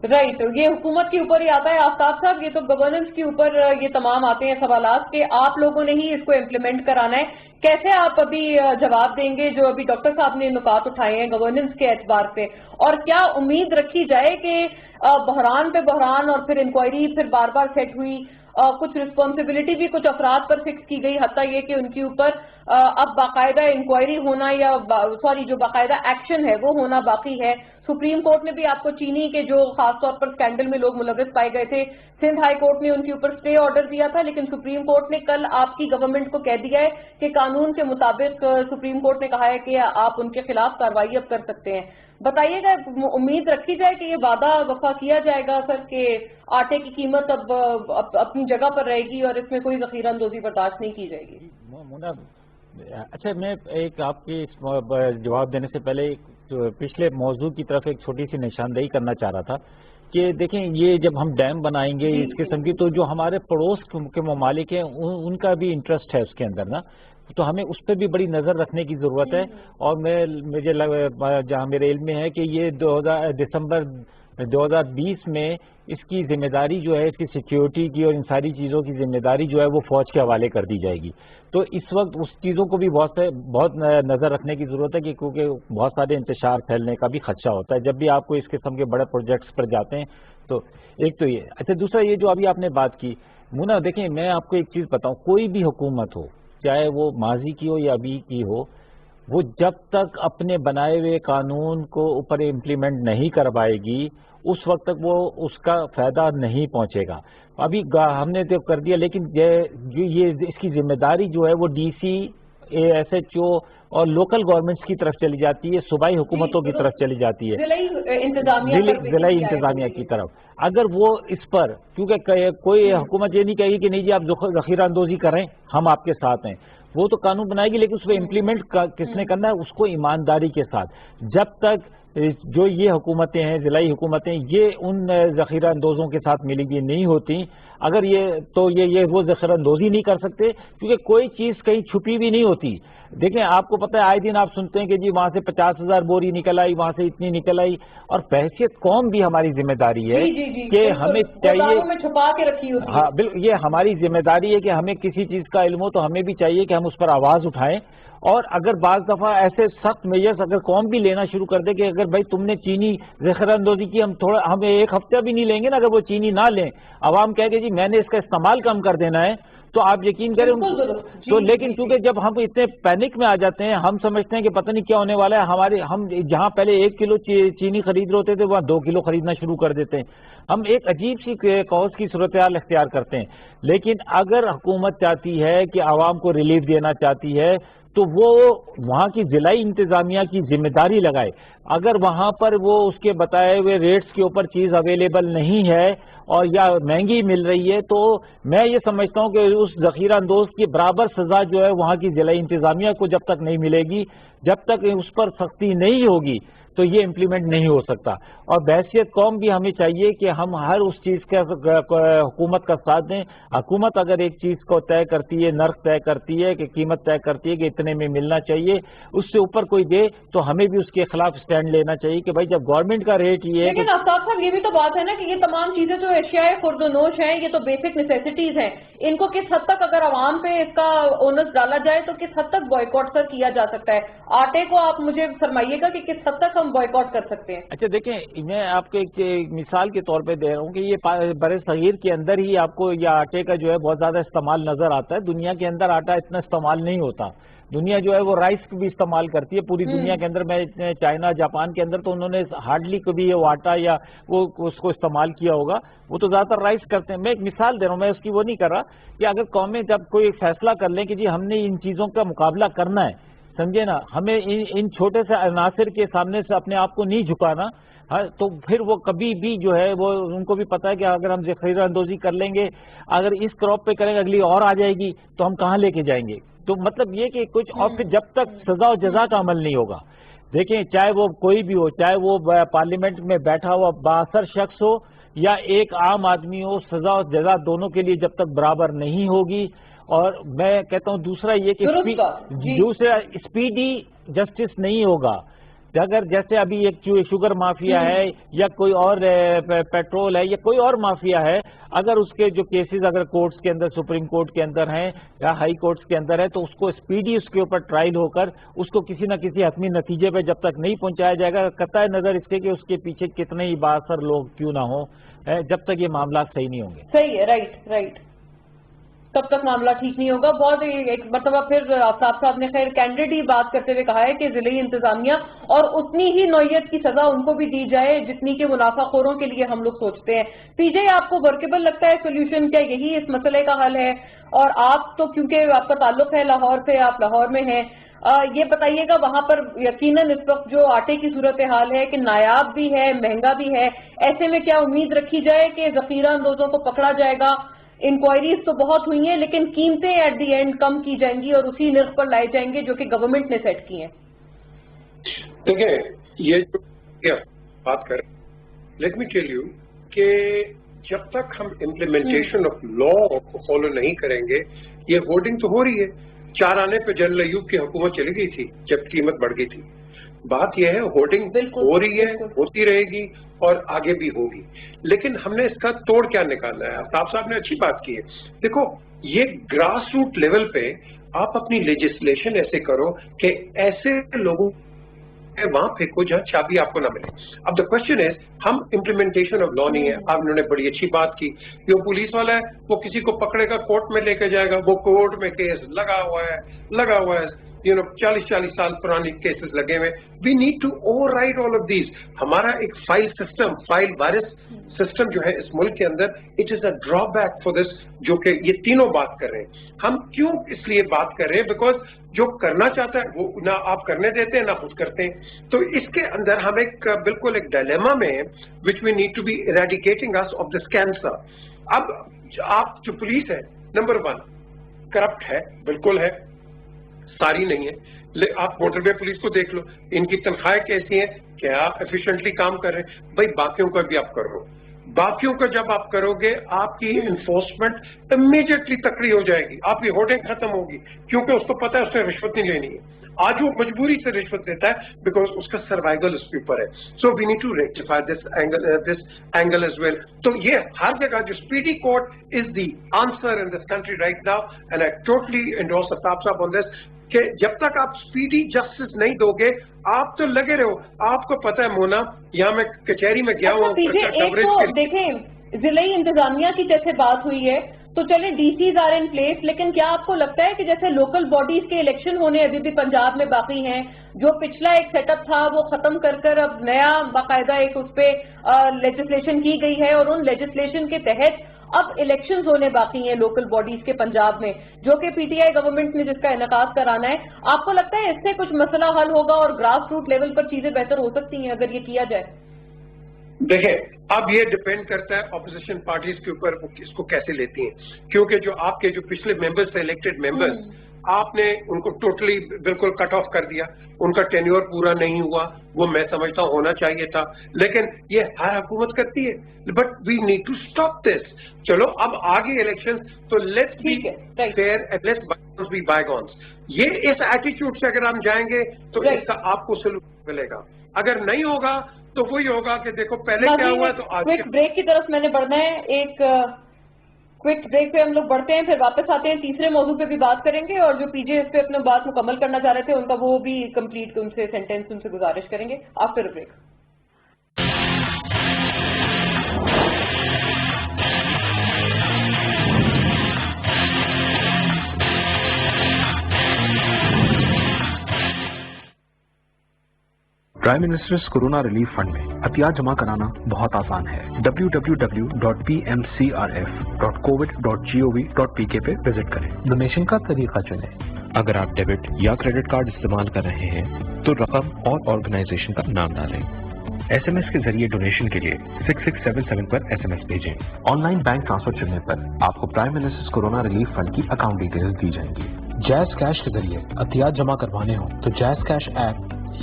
رائٹ، یہ حکومت کے اوپر ہی آتا ہے آفتاب صاحب، یہ تو گورننس کے اوپر یہ تمام آتے ہیں سوالات کہ آپ لوگوں نے ہی اس کو امپلیمنٹ کرانا ہے۔ کیسے آپ ابھی جواب دیں گے جو ابھی ڈاکٹر صاحب نے نکات اٹھائے ہیں گورننس کے اعتبار سے، اور کیا امید رکھی جائے کہ بحران پہ بحران اور پھر انکوائری پھر بار بار سیٹ ہوئی، کچھ رسپانسبلٹی بھی کچھ افراد پر فکس کی گئی، حتیٰ یہ کہ ان کے اوپر اب باقاعدہ انکوائری ہونا یا جو باقاعدہ ایکشن ہے وہ ہونا باقی ہے۔ سپریم کورٹ نے بھی آپ کو چینی کے جو خاص طور پر اسکینڈل میں لوگ ملوث پائے گئے تھے، سندھ ہائی کورٹ نے ان کے اوپر اسٹے آرڈر دیا تھا، لیکن سپریم کورٹ نے کل آپ کی گورنمنٹ کو کہہ دیا ہے کہ قانون کے مطابق سپریم کورٹ نے کہا ہے کہ آپ ان کے خلاف کارروائی اب کر سکتے ہیں۔ بتائیے گا، امید رکھی جائے کہ یہ وعدہ وفا کیا جائے گا سر کہ آٹے کی قیمت اب اپنی جگہ پر رہے گی اور اس میں کوئی ذخیرہ اندوزی برداشت نہیں کی جائے گی؟ مونا، اچھا میں ایک آپ کے جواب دینے سے پہلے پچھلے موضوع کی طرف ایک چھوٹی سی نشاندہی کرنا چاہ رہا تھا کہ دیکھیں یہ جب ہم ڈیم بنائیں گے اس قسم کی، تو جو ہمارے پڑوس کے ممالک ہیں ان کا بھی انٹرسٹ ہے اس کے اندر نا، تو ہمیں اس پہ بھی بڑی نظر رکھنے کی ضرورت ہے۔ اور مجھے جہاں میرے علم میں ہے کہ یہ دسمبر 2020 میں اس کی ذمہ داری جو ہے، اس کی سیکیورٹی کی اور ان ساری چیزوں کی ذمہ داری جو ہے وہ فوج کے حوالے کر دی جائے گی۔ تو اس وقت اس چیزوں کو بھی بہت نظر رکھنے کی ضرورت ہے کہ کیونکہ بہت سارے انتشار پھیلنے کا بھی خدشہ ہوتا ہے جب بھی آپ کو اس قسم کے بڑے پروجیکٹس پر جاتے ہیں۔ تو ایک تو یہ، اچھا دوسرا یہ جو ابھی آپ نے بات کی مونا، دیکھیں میں آپ کو ایک چیز بتاؤں، کوئی بھی حکومت ہو چاہے وہ ماضی کی ہو یا ابھی کی ہو، وہ جب تک اپنے بنائے ہوئے قانون کو اوپر امپلیمنٹ نہیں کروائے گی اس وقت تک وہ اس کا فائدہ نہیں پہنچے گا۔ ابھی ہم نے تو کر دیا، لیکن یہ اس کی ذمہ داری جو ہے وہ D C, S H O اور لوکل گورنمنٹس کی طرف چلی جاتی ہے، صوبائی حکومتوں کی طرف چلی جاتی ہے، ضلعی انتظامیہ کی طرف۔ اگر وہ اس پر، کیونکہ کوئی حکومت یہ نہیں کہے گی کہ نہیں جی آپ ذخیرہ اندوزی کریں ہم آپ کے ساتھ ہیں، وہ تو قانون بنائے گی، لیکن اس پہ امپلیمنٹ کس نے کرنا ہے، اس کو ایمانداری کے ساتھ۔ جب تک جو یہ حکومتیں ہیں، ضلعی حکومتیں، یہ ان ذخیرہ اندوزوں کے ساتھ ملی ہوئی نہیں ہوتی، اگر یہ وہ ذخیرہ اندوزی نہیں کر سکتے، کیونکہ کوئی چیز کہیں چھپی بھی نہیں ہوتی۔ دیکھیں آپ کو پتہ ہے آئے دن آپ سنتے ہیں کہ جی وہاں سے 50,000 بوری نکل آئی، وہاں سے اتنی نکل آئی، اور بحیثیت قوم بھی ہماری ذمہ داری ہے کہ ہمیں چاہیے، چھپا کے رکھی ہوتی ہے۔ ہاں بالکل، یہ ہماری ذمہ داری ہے کہ ہمیں کسی چیز کا علم ہو تو ہمیں بھی چاہیے کہ ہم اس پر آواز اٹھائیں اور اگر بعض دفعہ ایسے سخت میجرز اگر قوم بھی لینا شروع کر دے کہ اگر بھائی تم نے چینی ذخیرہ اندوزی کی، ہم ایک ہفتہ بھی نہیں لیں گے نا، اگر وہ چینی نہ لیں، عوام کہے کہ جی میں نے اس کا استعمال کم کر دینا ہے، تو آپ یقین کریں تو لیکن چونکہ جب ہم اتنے پینک میں آ جاتے ہیں، ہم سمجھتے ہیں کہ پتہ نہیں کیا ہونے والا ہے، ہم جہاں پہلے 1 کلو چینی خرید رہے ہوتے تھے وہاں 2 کلو خریدنا شروع کر دیتے ہیں، ہم ایک عجیب سی کاؤس کی صورتحال اختیار کرتے ہیں۔ لیکن اگر حکومت چاہتی ہے کہ عوام کو ریلیف دینا چاہتی ہے تو وہ وہاں کی ضلعی انتظامیہ کی ذمہ داری لگائے۔ اگر وہاں پر وہ اس کے بتائے ہوئے ریٹس کے اوپر چیز اویلیبل نہیں ہے اور یا مہنگی مل رہی ہے، تو میں یہ سمجھتا ہوں کہ اس ذخیرہ اندوز کی برابر سزا جو ہے وہاں کی ضلعی انتظامیہ کو جب تک نہیں ملے گی، جب تک اس پر سختی نہیں ہوگی تو یہ امپلیمنٹ نہیں ہو سکتا۔ اور بحیثیت قوم بھی ہمیں چاہیے کہ ہم ہر اس چیز کا حکومت کا ساتھ دیں۔ حکومت اگر ایک چیز کو طے کرتی ہے، نرخ طے کرتی ہے کہ قیمت طے کرتی ہے کہ اتنے میں ملنا چاہیے، اس سے اوپر کوئی دے تو ہمیں بھی اس کے خلاف سٹینڈ لینا چاہیے کہ بھائی جب گورنمنٹ کا ریٹ یہ ہے۔ لیکن آفتاب صاحب یہ بھی تو بات ہے نا کہ یہ تمام چیزیں جو اشیاء خرد و نوش ہیں، یہ تو بیسک نیسیسٹیز ہیں، ان کو کس حد تک اگر عوام پہ اس کا اونس ڈالا جائے تو کس حد تک بوائیکاٹ سر کیا جا سکتا ہے؟ آٹے کو آپ مجھے فرمائیے گا کہ کس حد تک ہم بوائیکاٹ کر سکتے ہیں؟ اچھا دیکھیں، میں آپ کو ایک مثال کے طور پہ دے رہا ہوں کہ یہ بر صغیر کے اندر ہی آپ کو یہ آٹے کا جو ہے بہت زیادہ استعمال نظر آتا ہے۔ دنیا کے اندر آٹا اتنا استعمال نہیں ہوتا۔ دنیا جو ہے وہ رائس بھی استعمال کرتی ہے پوری دنیا کے اندر۔ میں چائنا، جاپان کے اندر تو انہوں نے ہارڈلی کبھی وہ آٹا یا وہ اس کو استعمال کیا ہوگا، وہ تو زیادہ تر رائس کرتے ہیں۔ میں ایک مثال دے رہا ہوں، میں اس کی وہ نہیں کر رہا کہ اگر قومیں جب کوئی فیصلہ کر لیں کہ جی ہم نے ان چیزوں کا مقابلہ کرنا ہے، سمجھے نا، ہمیں ان چھوٹے سے عناصر کے سامنے سے اپنے آپ کو نہیں جھکانا، تو پھر وہ کبھی بھی جو ہے وہ ان کو بھی پتا ہے کہ اگر ہم ذخیرہ اندوزی کر لیں گے، اگر اس کراپ پہ کریں گے اگلی اور آ جائے گی تو ہم کہاں لے کے جائیں گے؟ تو مطلب یہ کہ کچھ، اور پھر جب تک سزا و جزا کا عمل نہیں ہوگا، دیکھیں چاہے وہ کوئی بھی ہو، چاہے وہ پارلیمنٹ میں بیٹھا ہوا بااثر شخص ہو یا ایک عام آدمی ہو، سزا و جزا دونوں کے لیے جب تک برابر نہیں ہوگی۔ اور میں کہتا ہوں دوسرا یہ کہ دوسرا اسپیڈی جسٹس نہیں ہوگا۔ اگر جیسے ابھی ایک شوگر مافیا ہے یا کوئی اور پیٹرول ہے یا کوئی اور مافیا ہے، اگر اس کے جو کیسز اگر کورٹس کے اندر، سپریم کورٹ کے اندر ہیں یا ہائی کورٹس کے اندر ہے، تو اس کو اسپیڈی اس کے اوپر ٹرائل ہو کر اس کو کسی نہ کسی حتمی نتیجے پہ جب تک نہیں پہنچایا جائے گا، قطع نظر اس کے کہ اس کے پیچھے کتنے ہی بااثر لوگ کیوں نہ ہوں، جب تک یہ معاملات صحیح نہیں ہوں گے۔ صحیح ہے، رائٹ، تب تک معاملہ ٹھیک نہیں ہوگا۔ بہت ایک مرتبہ پھر آفتاب صاحب نے خیر کینڈیڈ ہی بات کرتے ہوئے کہا ہے کہ ضلعی انتظامیہ اور اتنی ہی نوعیت کی سزا ان کو بھی دی جائے جتنی کہ منافع خوروں کے لیے ہم لوگ سوچتے ہیں۔ پی جے آپ کو ورکیبل لگتا ہے سولوشن؟ کیا یہی اس مسئلے کا حل ہے؟ اور آپ تو کیونکہ آپ کا تعلق ہے لاہور سے، آپ لاہور میں ہیں، یہ بتائیے گا وہاں پر یقیناً اس وقت جو آٹے کی صورتحال ہے کہ نایاب بھی ہے، مہنگا بھی ہے، ایسے میں کیا امید رکھی جائے کہ ذخیرہ اندوزوں کو پکڑا جائے گا؟ انکوائریز تو بہت ہوئی ہیں لیکن قیمتیں ایٹ دی اینڈ کم کی جائیں گی اور اسی نرخ پر لائے جائیں گے جو کہ گورنمنٹ نے سیٹ کی ہیں۔ دیکھیں، یہ جو بات کریں، لیٹ می ٹیل یو کہ جب تک ہم امپلیمنٹیشن آف لا کو فالو نہیں کریں گے، یہ ہورڈنگ تو ہو رہی ہے۔ 4 آنے پہ جنرل ایوب کی حکومت چلی گئی تھی جب قیمت بڑھ گئی تھی۔ بات یہ ہے ہورڈنگ ہو رہی ہے، ہوتی رہے گی اور آگے بھی ہوگی، لیکن ہم نے اس کا توڑ کیا نکالنا ہے؟ آفتاب صاحب نے اچھی بات کی ہے۔ دیکھو، یہ گراس روٹ لیول پہ آپ اپنی لیجسلیشن ایسے کرو کہ ایسے لوگوں وہاں پھینکو جہاں چابی آپ کو نہ ملے۔ اب دا کوشچن از، ہم امپلیمنٹیشن آف لا نہیں ہے۔ آپ انہوں نے بڑی اچھی بات کی، جو پولیس والا ہے وہ کسی کو پکڑے گا، کورٹ میں لے کے جائے گا، وہ کورٹ میں کیس لگا ہوا ہے 40 سال پرانی کیسز لگے ہوئے۔ We need to override all of these. ہمارا ایک file system, file virus system جو ہے اس ملک کے اندر، it is a drawback for this, جو کہ یہ تینوں بات کر رہے ہیں۔ ہم کیوں اس لیے بات کر رہے ہیں؟ بیکاز جو کرنا چاہتا ہے وہ نہ آپ کرنے دیتے ہیں نہ خود کرتے ہیں۔ تو اس کے اندر ہم ایک بالکل ایک ڈائلیما میں ہیں، which we need to be eradicating us of this cancer. اب آپ جو پولیس ہے، نمبر 1 کرپٹ ہے، بالکل ہے، ساری نہیں ہے۔ آپ موٹر وے پولیس کو دیکھ لو، ان کی تنخواہیں کیسی ہیں، کیا ایفیشینٹلی کام کر رہے ہیں؟ بھائی باقیوں کا بھی آپ کرو، باقیوں کا جب آپ کرو گے آپ کی انفورسمنٹ امیڈیٹلی تکڑی ہو جائے گی، آپ کی ہورڈنگ ختم ہوگی، کیونکہ اس کو پتا ہے اس نے رشوت نہیں لینی ہے۔ آج وہ مجبوری سے رشوت دیتا ہے بیکاز اس کا سروائیول اس کے اوپر ہے. So we need to rectify this angle as well. تو یہ ہر جگہ جو speedy court is the answer in this country right now, and I totally endorse Aftab Sahib on دس, کہ جب تک آپ اسپیڈی جسٹس نہیں دو گے آپ تو لگے رہو. آپ کو پتہ ہے مونا, یہاں میں کچہری میں گیا ہوں کوریج. دیکھیں ضلعی انتظامیہ کی جیسے بات ہوئی ہے تو چلیں D Cs are in place, لیکن کیا آپ کو لگتا ہے کہ جیسے لوکل باڈیز کے الیکشن ہونے ابھی بھی پنجاب میں باقی ہیں, جو پچھلا ایک سیٹ اپ تھا وہ ختم کر اب نیا باقاعدہ ایک اس پہ لیجسلیشن کی گئی ہے, اور ان لیجسلیشن کے تحت اب الیکشنز ہونے باقی ہیں لوکل باڈیز کے پنجاب میں, جو کہ پی ٹی آئی گورنمنٹ نے جس کا انعقاد کرانا ہے. آپ کو لگتا ہے اس سے کچھ مسئلہ حل ہوگا اور گراس روٹ لیول پر چیزیں بہتر ہو سکتی ہیں اگر یہ کیا جائے؟ دیکھیں اب یہ ڈپینڈ کرتا ہے اپوزیشن پارٹیز کے اوپر وہ اس کو کیسے لیتی ہیں, کیونکہ جو آپ کے جو پچھلے ممبرز تھے الیکٹڈ ممبرز, آپ نے ان کو ٹوٹلی بالکل کٹ آف کر دیا, ان کا ٹینیور پورا نہیں ہوا, وہ میں سمجھتا ہوں ہونا چاہیے تھا, لیکن یہ ہر حکومت کرتی ہے. But we need to stop this. چلو اب آگے الیکشن تو let's be fair and let's bygones be bygones. یہ اس ایٹیچیوڈ سے اگر ہم جائیں گے تو اس کا آپ کو سلوک ملے گا. اگر نہیں ہوگا تو وہی ہوگا کہ دیکھو پہلے کیا ہوا تو آج. کوئک بریک کی طرف میں نے بڑھنا ہے, ایک کوئک بریک پہ ہم لوگ بڑھتے ہیں, پھر واپس آتے ہیں, تیسرے موضوع پہ بھی بات کریں گے, اور جو پی جے اس پہ اپنا بات مکمل کرنا چاہ رہے تھے ان کا وہ بھی کمپلیٹ ان سے سینٹینس ان سے گزارش کریں گے after break. Prime ministers corona relief fund میں عطیات جمع کرانا بہت آسان ہے. www.pmcrf.covid.gov.pk پہ وزٹ کریں. ڈونیشن کا طریقہ چنیں. اگر آپ ڈیبٹ یا کریڈٹ کارڈ استعمال کر رہے ہیں تو رقم اور آرگنائزیشن کا نام ڈالیں. ایس ایم ایس کے ذریعے ڈونیشن کے لیے 6677 پر ایس ایم ایس بھیجیں. آن لائن بینک ٹرانسفر چننے پر آپ کو prime ministers corona relief fund کی اکاؤنٹ ڈیٹیلز دی جائیں گی. جیز کیش کے ذریعے عطیات جمع کروانے ہوں تو جیز کیش ایپ,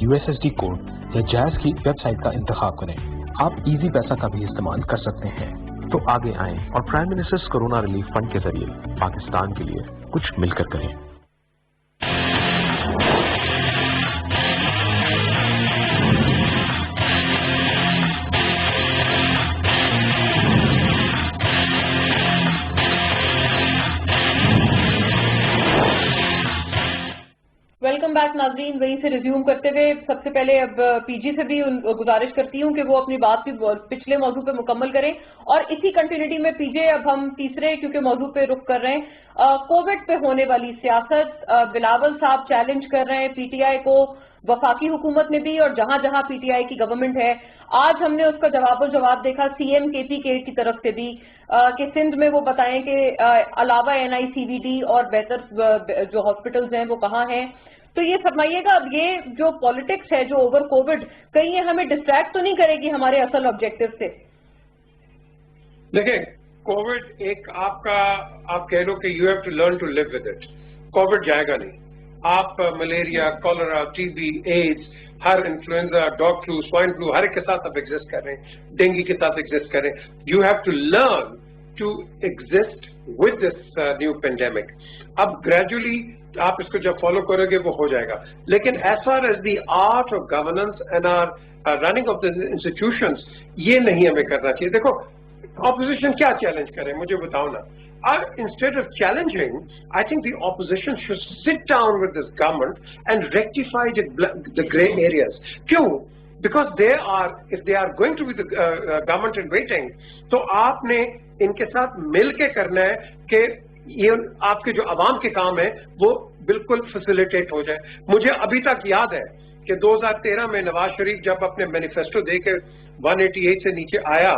USSD کوڈ یا جیز کی ویب سائٹ کا انتخاب کریں. آپ ایزی پیسہ کا بھی استعمال کر سکتے ہیں. تو آگے آئیں اور prime ministers corona relief fund کے ذریعے پاکستان کے لیے کچھ مل کر کریں. ویلکم بیک ناظرین. وہیں سے ریزیوم کرتے ہوئے سب سے پہلے اب پی جی سے بھی گزارش کرتی ہوں کہ وہ اپنی بات بھی پچھلے موضوع پہ مکمل کریں, اور اسی کنٹینیوٹی میں پی جے اب ہم تیسرے کیونکہ موضوع پہ رخ کر رہے ہیں, کووڈ پہ ہونے والی سیاست. بلاول صاحب چیلنج کر رہے ہیں پی ٹی آئی کو, وفاقی حکومت نے بھی, اور جہاں جہاں پی ٹی آئی کی گورنمنٹ ہے. آج ہم نے اس کا جواب دیکھا سی ایم کے پی کے کی طرف سے بھی, کہ سندھ میں وہ بتائیں کہ علاوہ NICVD اور بہتر جو ہاسپٹلز ہیں وہ کہاں ہیں. تو یہ فرمائیے گا اب یہ جو پالیٹکس ہے جو اوور کووڈ, کہیں یہ ہمیں ڈسٹریکٹ تو نہیں کرے گی ہمارے اصل آبجیکٹو سے؟ دیکھیں کووڈ ایک آپ کا آپ کہہ لو کہ you have to learn to live with it. Covid جائے گا نہیں. آپ ملیریا, کولرا, TB, ایڈز, ہر influenza, dog flu, swine flu, ہر ایک کے ساتھ آپ ایگزسٹ کر رہے ہیں, ڈینگی کے ساتھ ایگزسٹ کر رہے ہیں. You have to learn to exist with this new pandemic. اب گریجولی آپ اس کو جب فالو کرو گے وہ ہو جائے گا. لیکن as far as the art of governance and our running of the institutions, یہ نہیں ہمیں کرنا چاہیے. دیکھو اپوزیشن کیا چیلنج کرے مجھے بتاؤ نا. Instead of challenging, I think the opposition should sit down with this government and rectify the grey areas. Kyun? Because if they are going to be the government in waiting, تو آپ نے ان کے ساتھ مل کے کرنا ہے کہ یہ آپ کے جو عوام کے کام ہیں وہ بالکل فیسیلیٹیٹ ہو جائے. مجھے ابھی تک یاد ہے کہ 2013 میں نواز شریف جب اپنے مینیفیسٹو دے کے 188 سے نیچے آیا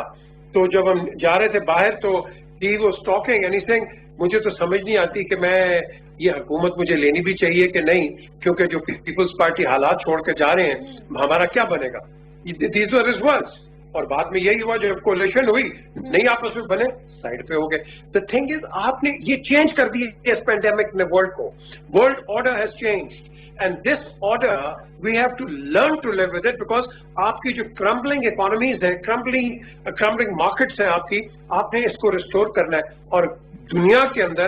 تو جب ہم جا رہے تھے باہر تو he was talking and he's saying مجھے تو سمجھ نہیں آتی کہ میں یہ حکومت مجھے لینی بھی چاہیے کہ نہیں, کیونکہ جو پیپلز پارٹی حالات چھوڑ کے جا رہے ہیں ہمارا کیا بنے گا. These were his words. اور بعد میں یہی ہوا جب کولیشن ہوئی نہیں آپس میں بنے سائڈ پہ ہو گئے. The thing is آپ نے یہ چینج کر دی اس پینڈیمک نے ورلڈ کو. World order has changed and this order we have to learn to live with it because آپ کی جو crumbling economies ہیں, crumbling markets ہیں آپ کی, آپ نے اس کو ریسٹور کرنا ہے. اور دنیا کے اندر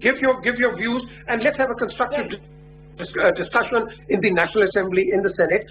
give your views and let's have a constructive discussion in the National Assembly, in the Senate,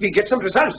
we get some results.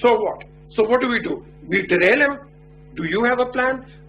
so what do we do? We derail him? Do you have a plan?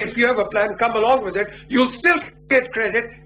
if you have a plan, come along with it. You'll still get credit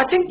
I think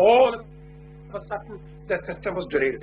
all of a sudden that system was derailed.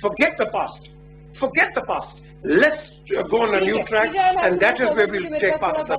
forget the past, let's go on a new track and that is where we'll take Pakistan.